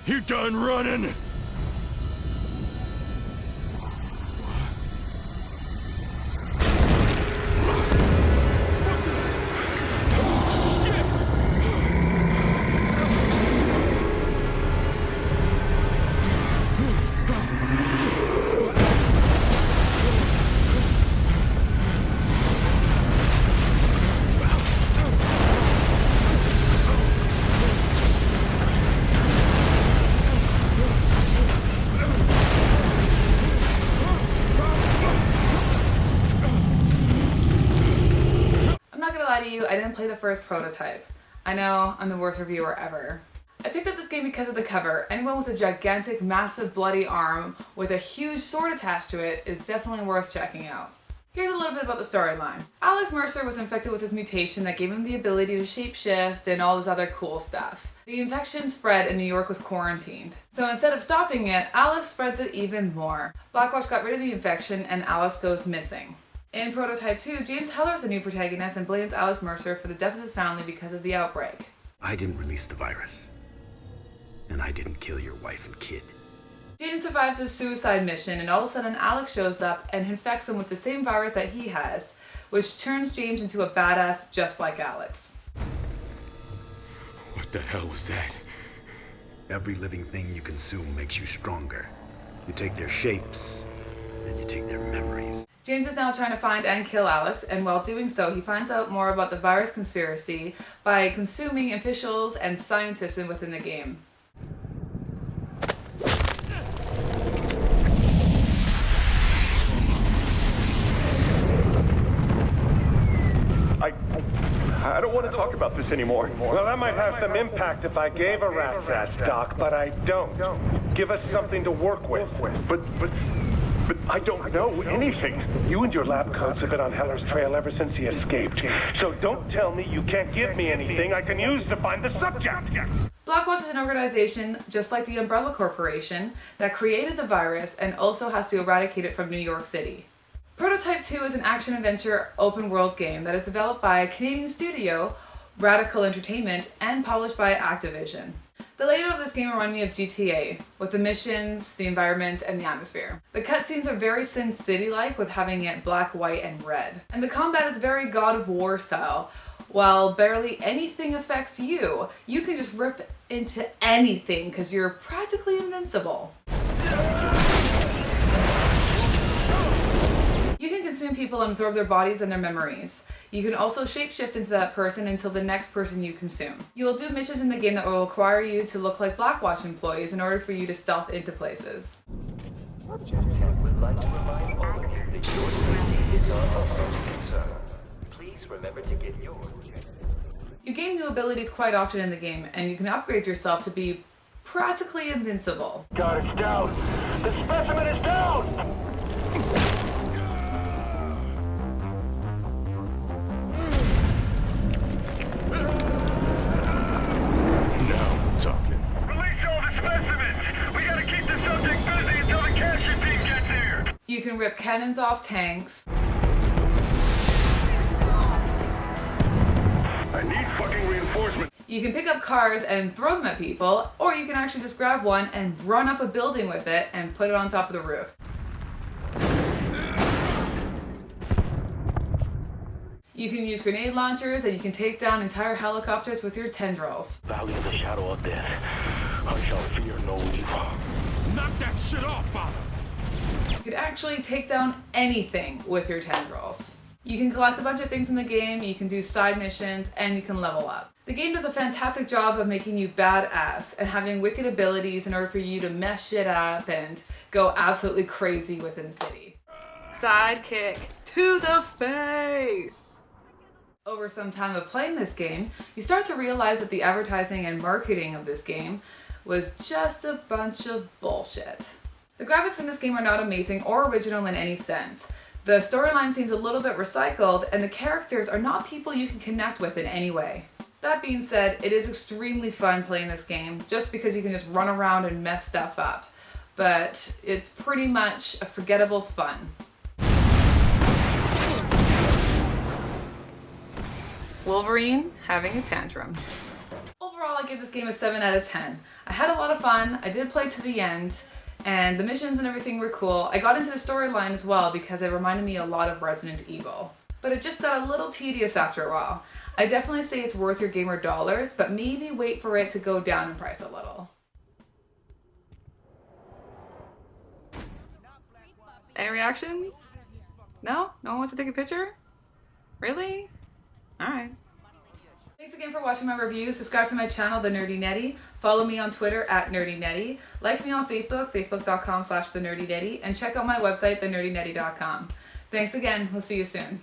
You done running? I didn't play the first prototype. I know, I'm the worst reviewer ever. I picked up this game because of the cover. Anyone with a gigantic, massive, bloody arm with a huge sword attached to it is definitely worth checking out. Here's a little bit about the storyline. Alex Mercer was infected with this mutation that gave him the ability to shapeshift and all this other cool stuff. The infection spread and New York was quarantined. So instead of stopping it, Alex spreads it even more. Blackwatch got rid of the infection and Alex goes missing. In Prototype 2, James Heller is the new protagonist and blames Alex Mercer for the death of his family because of the outbreak. I didn't release the virus. And I didn't kill your wife and kid. James survives this suicide mission and all of a sudden Alex shows up and infects him with the same virus that he has, which turns James into a badass just like Alex. What the hell was that? Every living thing you consume makes you stronger. You take their shapes, and you take their memories. James is now trying to find and kill Alex, and while doing so, he finds out more about the virus conspiracy by consuming officials and scientists within the game. I don't want to talk about this anymore. Well, that might have some impact if I gave a rat's ass, Doc, but I don't. Give us something to work with. But I don't know anything. You and your lab coats have been on Heller's trail ever since he escaped. So don't tell me you can't give me anything I can use to find the subject. Blackwatch is an organization, just like the Umbrella Corporation, that created the virus and also has to eradicate it from New York City. Prototype 2 is an action-adventure open-world game that is developed by a Canadian studio, Radical Entertainment, and published by Activision. The layout of this game reminded me of GTA, with the missions, the environment, and the atmosphere. The cutscenes are very Sin City-like, with having it black, white, and red. And the combat is very God of War style. While barely anything affects you, you can just rip into anything because you're practically invincible. You can consume people and absorb their bodies and their memories. You can also shapeshift into that person until the next person you consume. You will do missions in the game that will require you to look like Blackwatch employees in order for you to stealth into places. Object 10 would like to remind all of you that your safety is our utmost concern. Please remember to get your objective. You gain new abilities quite often in the game, and you can upgrade yourself to be practically invincible. God, it's down. The specimen is down! You can rip cannons off tanks. I need fucking reinforcement. You can pick up cars and throw them at people, or you can actually just grab one and run up a building with it and put it on top of the roof. You can use grenade launchers and you can take down entire helicopters with your tendrils. Valley of the shadow of death. I shall fear no evil. Knock that shit off, Bob! You could actually take down anything with your tendrils. You can collect a bunch of things in the game, you can do side missions, and you can level up. The game does a fantastic job of making you badass and having wicked abilities in order for you to mess shit up and go absolutely crazy within the city. Sidekick to the face! Over some time of playing this game, you start to realize that the advertising and marketing of this game was just a bunch of bullshit. The graphics in this game are not amazing or original in any sense. The storyline seems a little bit recycled, and the characters are not people you can connect with in any way. That being said, it is extremely fun playing this game, just because you can just run around and mess stuff up. But it's pretty much a forgettable fun. Wolverine having a tantrum. Overall, I give this game a 7 out of 10. I had a lot of fun, I did play to the end, and the missions and everything were cool. I got into the storyline as well because it reminded me a lot of Resident Evil. But it just got a little tedious after a while. I definitely say it's worth your gamer dollars, but maybe wait for it to go down in price a little. Any reactions? No? No one wants to take a picture? Really? Alright. Thanks again for watching my review. Subscribe to my channel, The Nerdy Netty. Follow me on Twitter at NerdyNetty. Like me on Facebook, facebook.com/TheNerdyNetty. And check out my website, thenerdynetty.com. Thanks again. We'll see you soon.